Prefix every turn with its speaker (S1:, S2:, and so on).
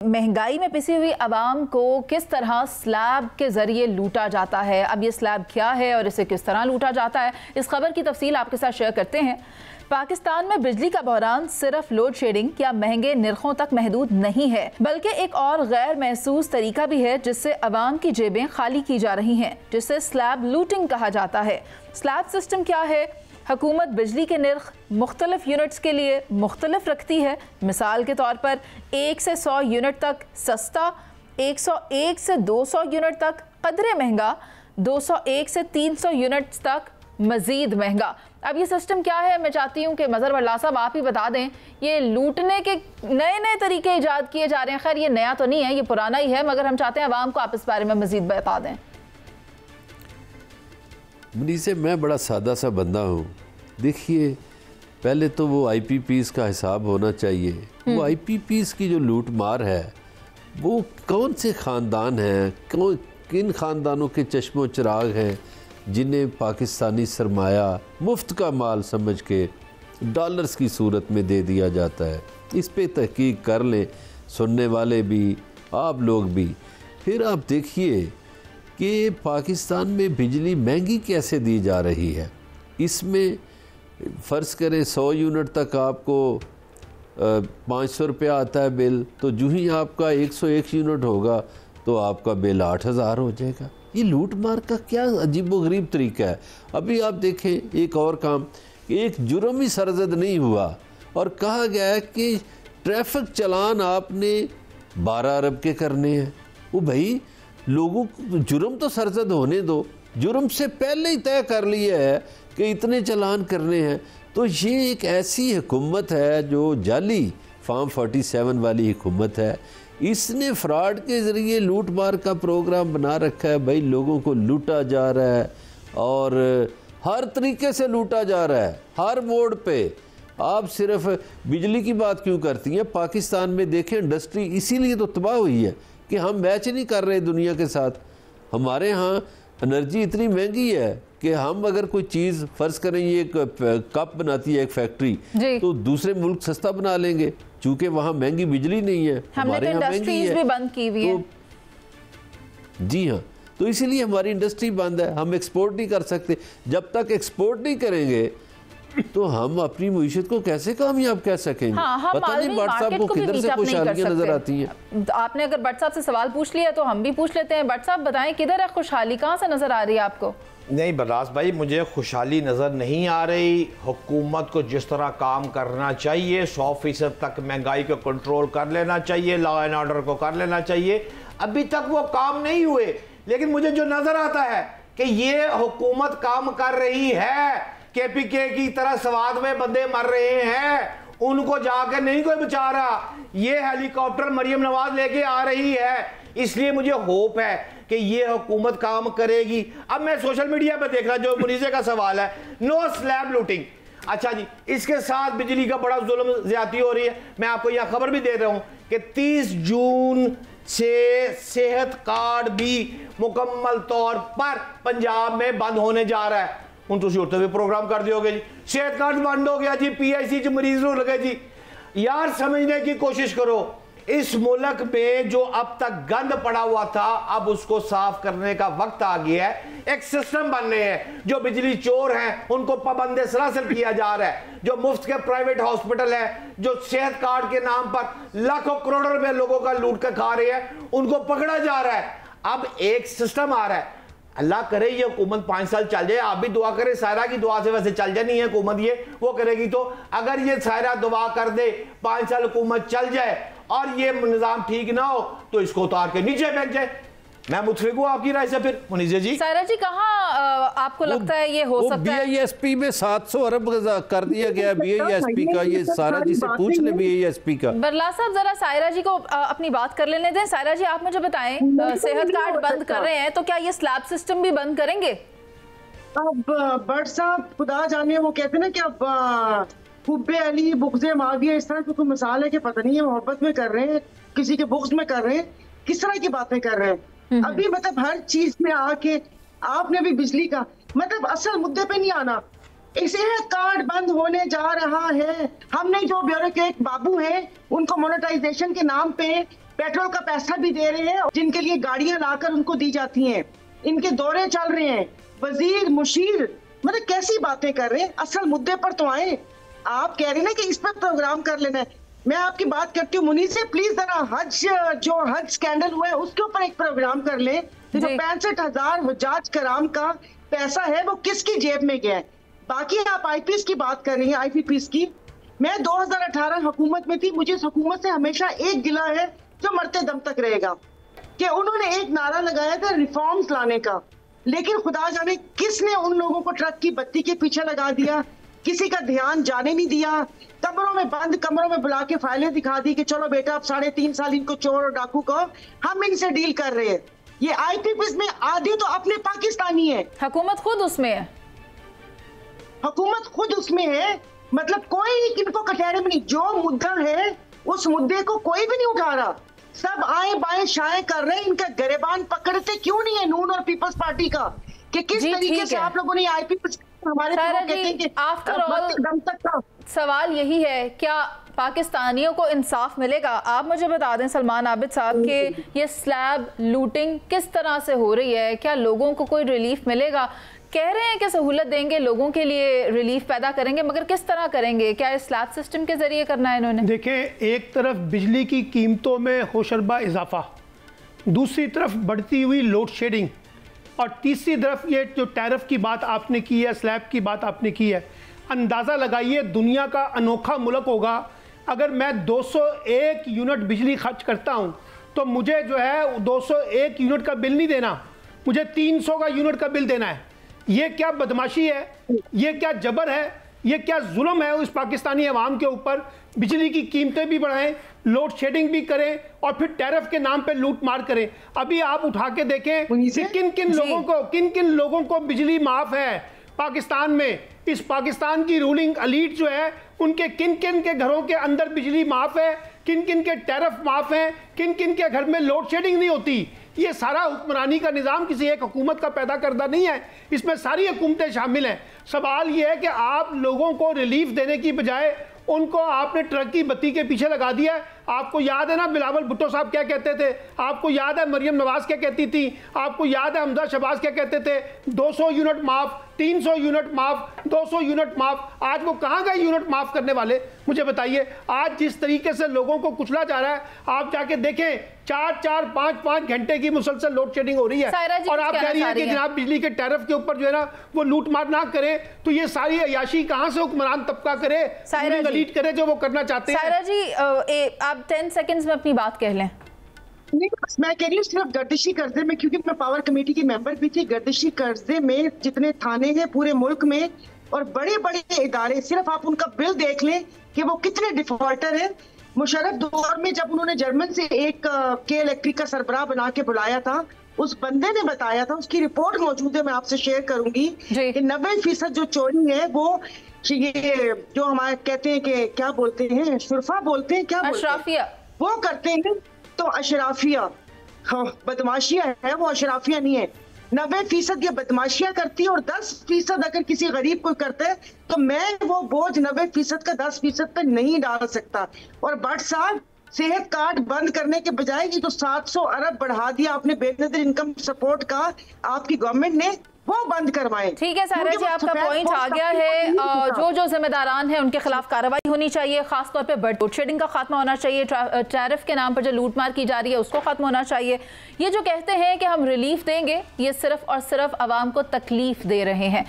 S1: महंगाई में पिसी हुई आवाम को किस तरह स्लैब के जरिए लूटा जाता है। अब ये स्लैब क्या है और इसे किस तरह लूटा जाता है, इस खबर की तफसील आपके साथ शेयर करते हैं। पाकिस्तान में बिजली का बहरान सिर्फ लोड शेडिंग या महंगे निर्खों तक महदूद नहीं है, बल्कि एक और गैर महसूस तरीका भी है जिससे अवाम की जेबें खाली की जा रही हैं, जिसे स्लैब लूटिंग कहा जाता है। स्लैब सिस्टम क्या है? हुकूमत बिजली के निर्ख मुख्तलिफ यूनिट्स के लिए मुख्तलिफ रखती है। मिसाल के तौर पर 1 से 100 यूनिट तक सस्ता, 101 से 200 यूनिट तक कदरे महंगा, 201 से 300 यूनिट्स तक मजीद महंगा। अब ये सिस्टम क्या है, मैं चाहती हूँ कि मज़हर वल्लाह साहब आप ही बता दें। ये लूटने के नए नए तरीके ईजाद किए जा रहे हैं। खैर ये नया तो नहीं है, ये पुराना ही है, मगर हम चाहते हैं आवाम को आप इस बारे में मजीद बता दें।
S2: मुनीसे, मैं बड़ा सादा सा बंदा हूँ। देखिए, पहले तो वो IPPs का हिसाब होना चाहिए। वो IPPs की जो लूट मार है वो कौन से ख़ानदान हैं, किन ख़ानदानों के चश्मो चिराग हैं जिन्हें पाकिस्तानी सरमाया मुफ्त का माल समझ के डॉलर्स की सूरत में दे दिया जाता है। इस पे तहकीक कर लें, सुनने वाले भी, आप लोग भी। फिर आप देखिए कि पाकिस्तान में बिजली महंगी कैसे दी जा रही है। इसमें फ़र्ज़ करें 100 यूनिट तक आपको 500 रुपया आता है बिल, तो जो ही आपका 101 यूनिट होगा तो आपका बिल 8000 हो जाएगा। ये लूट मार का क्या अजीबोगरीब तरीका है। अभी आप देखें एक और काम, एक जुर्म ही सरजद नहीं हुआ और कहा गया है कि ट्रैफिक चलान आपने 12 अरब के करने हैं। वो भाई, लोगों को जुर्म तो सरजद होने दो। जुर्म से पहले ही तय कर लिया है कि इतने चलान करने हैं। तो ये एक ऐसी हुकूमत है जो जाली फार्म 47 वाली हुकूमत है। इसने फ्रॉड के ज़रिए लूट मार का प्रोग्राम बना रखा है। भाई, लोगों को लूटा जा रहा है और हर तरीके से लूटा जा रहा है, हर मोड़ पे। आप सिर्फ बिजली की बात क्यों करती हैं? पाकिस्तान में देखें, इंडस्ट्री इसीलिए तो तबाह हुई है कि हम मैच नहीं कर रहे दुनिया के साथ। हमारे यहाँ एनर्जी इतनी महंगी है कि हम अगर कोई चीज़ फ़र्ज़ करें, ये एक कप बनाती है एक फैक्ट्री, तो दूसरे मुल्क सस्ता बना लेंगे चूँकि वहाँ महंगी बिजली नहीं है। हमारे यहाँ महंगी है,
S1: भी बंद की हुई है।
S2: जी हाँ, तो इसीलिए हमारी इंडस्ट्री बंद है। हम एक्सपोर्ट नहीं कर सकते। जब तक एक्सपोर्ट नहीं करेंगे तो हम अपनी मईशत को कैसे कामयाब कह सकेंगे? पता नहीं भट्ट साहब को किधर से खुशहालियां नजर आती हैं।
S1: आपने अगर भट्ट साहब से सवाल पूछ लिया तो हम भी पूछ लेते हैं। भट्ट साहब बताएं, किधर है खुशहाली, कहाँ से नजर आ रही है आपको?
S3: नहीं बर्रास भाई, मुझे खुशहाली नज़र नहीं आ रही। हुकूमत को जिस तरह काम करना चाहिए, 100% तक महंगाई को कंट्रोल कर लेना चाहिए, लॉ एंड ऑर्डर को कर लेना चाहिए, अभी तक वो काम नहीं हुए। लेकिन मुझे जो नज़र आता है कि ये हुकूमत काम कर रही है। KPK की तरह सवाद में बंदे मर रहे हैं, उनको जाकर नहीं कोई बचा रहा। ये हेलीकॉप्टर मरियम नवाज लेके आ रही है, इसलिए मुझे होप है कि ये हुकूमत काम करेगी। अब मैं सोशल मीडिया पे देख रहा, जो मुनीसे का सवाल है, नो स्लैब लूटिंग। अच्छा जी, इसके साथ बिजली का बड़ा जुल्म ज्यादती हो रही है। मैं आपको यह खबर भी दे रहा हूं कि 30 जून से सेहत कार्ड भी मुकम्मल तौर पर पंजाब में बंद होने जा रहा है। हूँ तुम उठते हुए प्रोग्राम कर दियोगे जी, सेहत कार्ड बंद हो गया जी, PIC च मरीज हो लगे जी। यार समझने की कोशिश करो, इस मुल्क में जो अब तक गंद पड़ा हुआ था, अब उसको साफ करने का वक्त आ गया है। एक सिस्टम बनने हैं। जो बिजली चोर हैं उनको पाबंद सरासर किया जा रहा है। जो मुफ्त के प्राइवेट हॉस्पिटल है, जो सेहत कार्ड के नाम पर लाखों करोड़ों रुपए लोगों का लूट कर खा रहे हैं, उनको पकड़ा जा रहा है। अब एक सिस्टम आ रहा है। अल्लाह करे ये हुकूमत 5 साल चल जाए। आप भी दुआ करें, सायरा की दुआ से वैसे चल जानी है हुकूमत, ये वो करेगी। तो अगर ये सायरा दुआ कर दे, 5 साल हुकूमत चल जाए और ये निज़ाम ठीक ना हो तो इसको उतार के नीचे फेंक जाए। मैं मुतफिक हूँ आपकी राय से। फिर मुनीज़ा जी,
S1: सायरा जी, कहाँ आपको लगता है ये हो सकता है?
S2: BISP में 700 अरब कर दिया गया है BISP का। ये सायरा जी से पूछ ले BISP का।
S1: बरला साहब, जरा सायरा जी को अपनी बात कर लेने दें। सायरा जी, आप मुझे बताएं, सेहत कार्ड बंद कर रहे हैं तो क्या ये स्लैब सिस्टम भी बंद करेंगे?
S4: अब भट्ट साहब खुदा जाने, वो कहते ना कि अब हुब्बे अली बुग़्ज़े माविया, इस तरह की कोई मिसाल है कि पता नहीं है मोहब्बत में कर रहे हैं, किसी के बुग़्ज़ में कर रहे हैं, किस तरह की बातें कर रहे हैं। अभी मतलब हर चीज में आके आपने भी बिजली का मतलब असल मुद्दे पे नहीं आना। सेहत कार्ड बंद होने जा रहा है। हमने जो ब्यूरो के एक बाबू हैं, उनको मोनेटाइजेशन के नाम पे पेट्रोल का पैसा भी दे रहे हैं, जिनके लिए गाड़ियां लाकर उनको दी जाती हैं, इनके दौरे चल रहे हैं, वजीर मुशीर, मतलब कैसी बातें कर रहे हैं। असल मुद्दे पर तो आए। आप कह रहे हैं ना कि इस पर प्रोग्राम कर लेना है। मैं आपकी बात करती हूँ मुनीर से, प्लीज जरा हज स्कैंडल हुआ है उसके ऊपर एक प्रोग्राम कर ले। जो 65,000 हुज्जाज कराम का पैसा है वो किसकी जेब में गया है? बाकी आप आईपीएस की बात कर रही हैं, आईपीपीएस की। मैं 2018 हुकूमत में थी, मुझे इस हुकूमत से हमेशा एक गिला है जो मरते दम तक रहेगा, कि उन्होंने एक नारा लगाया था रिफॉर्म्स लाने का, लेकिन खुदा जाने किसने उन लोगों को ट्रक की बत्ती के पीछे लगा दिया, किसी का ध्यान जाने नहीं दिया, कमरों में बंद कमरों में बुला के फाइलें दिखा दी कि चलो बेटा अब 3.5 साल इनको चोर और डाकू को हम इनसे डील कर रहे हैं। ये आईपीपीएस में आधी तो अपने पाकिस्तानी है,
S1: हुकूमत खुद उसमें है,
S4: हुकूमत खुद उसमें है, मतलब कोई इनको कटहरे में नहीं। जो मुद्दा है उस मुद्दे को कोई भी नहीं उठा रहा, सब आए बाएं शाएं कर रहे हैं। इनका गिरबान पकड़ते क्यों नहीं है नून और पीपल्स पार्टी का, कि किस तरीके से आप लोगों ने आईपीपीएस हमारे
S1: आफ्टर ऑल सवाल यही है, क्या पाकिस्तानियों को इंसाफ मिलेगा? आप मुझे बता दें सलमान आबिद साहब कि ये स्लैब लूटिंग किस तरह से हो रही है, क्या लोगों को कोई रिलीफ मिलेगा? कह रहे हैं कि सहूलत देंगे, लोगों के लिए रिलीफ पैदा करेंगे, मगर किस तरह करेंगे? क्या इस स्लैब सिस्टम के जरिए करना है इन्होंने?
S5: देखें, एक तरफ बिजली की कीमतों में होशरबा इजाफा, दूसरी तरफ बढ़ती हुई लोड शेडिंग, और तीसरी तरफ ये जो टैरिफ की बात आपने की है, स्लैब की बात आपने की है। अंदाज़ा लगाइए दुनिया का अनोखा मुल्क होगा, अगर मैं 201 यूनिट बिजली खर्च करता हूँ तो मुझे जो है 201 यूनिट का बिल नहीं देना, मुझे 300 का यूनिट का बिल देना है। ये क्या बदमाशी है, ये क्या जबर है, ये क्या जुल्म है उस पाकिस्तानी अवाम के ऊपर। बिजली की कीमतें भी बढ़ाएं, लोड शेडिंग भी करें और फिर टैरिफ के नाम पे लूट मार करें। अभी आप उठा के देखें कि किन किन लोगों को बिजली माफ है पाकिस्तान में। इस पाकिस्तान की रूलिंग एलीट जो है उनके किन किन के घरों के अंदर बिजली माफ है, किन किन के टैरिफ माफ हैं, किन किन के घर में लोड शेडिंग नहीं होती। ये सारा हुक्मरानी का निज़ाम किसी एक हुकूमत का पैदा करदा नहीं है, इसमें सारी हुकूमतें शामिल हैं। सवाल ये है कि आप लोगों को रिलीफ देने की बजाय उनको आपने ट्रक की बत्ती के पीछे लगा दिया है। आपको याद है ना बिलावल भुट्टो साहब क्या कहते थे, आपको याद है मरियम नवाज क्या कहती थी, आपको याद है हमजा शहबाज क्या कहते थे, 200 यूनिट माफ, 300 यूनिट माफ, 200 यूनिट माफ। आज वो कहाँ गए यूनिट माफ करने वाले, मुझे बताइए। आज जिस तरीके से लोगों को कुचला जा रहा है, आप जाके देखें 4-4, 5-5 घंटे की मुसलसल लोड शेडिंग हो रही है, और आप कह रही है कि जनाब बिजली के टैरिफ के ऊपर जो है ना वो लूट मार ना करे। तो ये सारी अयाशी कहाँ से हुक्मरान तबका करे, लीड करे जो वो करना चाहते हैं।
S1: सायरा जी आप 10 सेकंड्स में अपनी बात कह लें।
S4: नहीं, मैं कह रही हूँ सिर्फ गर्दिशी कर्जे में, क्योंकि मैं पावर कमेटी की मेंबर भी थी, गर्दिशी कर्जे में जितने थाने हैं पूरे मुल्क में और बड़े बड़े इदारे, सिर्फ आप उनका बिल देख लें कि वो कितने डिफॉल्टर हैं। मुशर्रफ दौर में जब उन्होंने जर्मन से एक के इलेक्ट्रिक का सरबराह बना के बुलाया था, उस बंदे ने बताया था, उसकी रिपोर्ट मौजूद है, मैं आपसे शेयर करूंगी, कि 90% जो चोरी है वो ये जो हमारे कहते हैं कि क्या बोलते हैं, शुरफा बोलते हैं, क्या अशराफिया, वो करते हैं। तो अशराफिया, हाँ, बदमाशियां है, वो अशराफिया नहीं है। 90% ये बदमाशियां करती है और 10% अगर किसी गरीब को करता है तो मैं वो बोझ 90% का 10% पे नहीं डाल सकता। और भट्ट साहब, सेहत कार्ड बंद करने के बजाय ये तो 700 अरब बढ़ा दिया आपने बेनजीर इनकम सपोर्ट का, आपकी गवर्नमेंट ने, वो बंद करवाएं।
S1: ठीक है सायरा जी, आपका पॉइंट आ गया है। जो जिम्मेदारान हैं उनके खिलाफ कार्रवाई होनी चाहिए, खासतौर पे लोड शेडिंग का खात्मा होना चाहिए, टैरिफ के नाम पर जो लूटमार की जा रही है उसको खत्म होना चाहिए। ये जो कहते हैं कि हम रिलीफ देंगे, ये सिर्फ और सिर्फ आवाम को तकलीफ दे रहे हैं।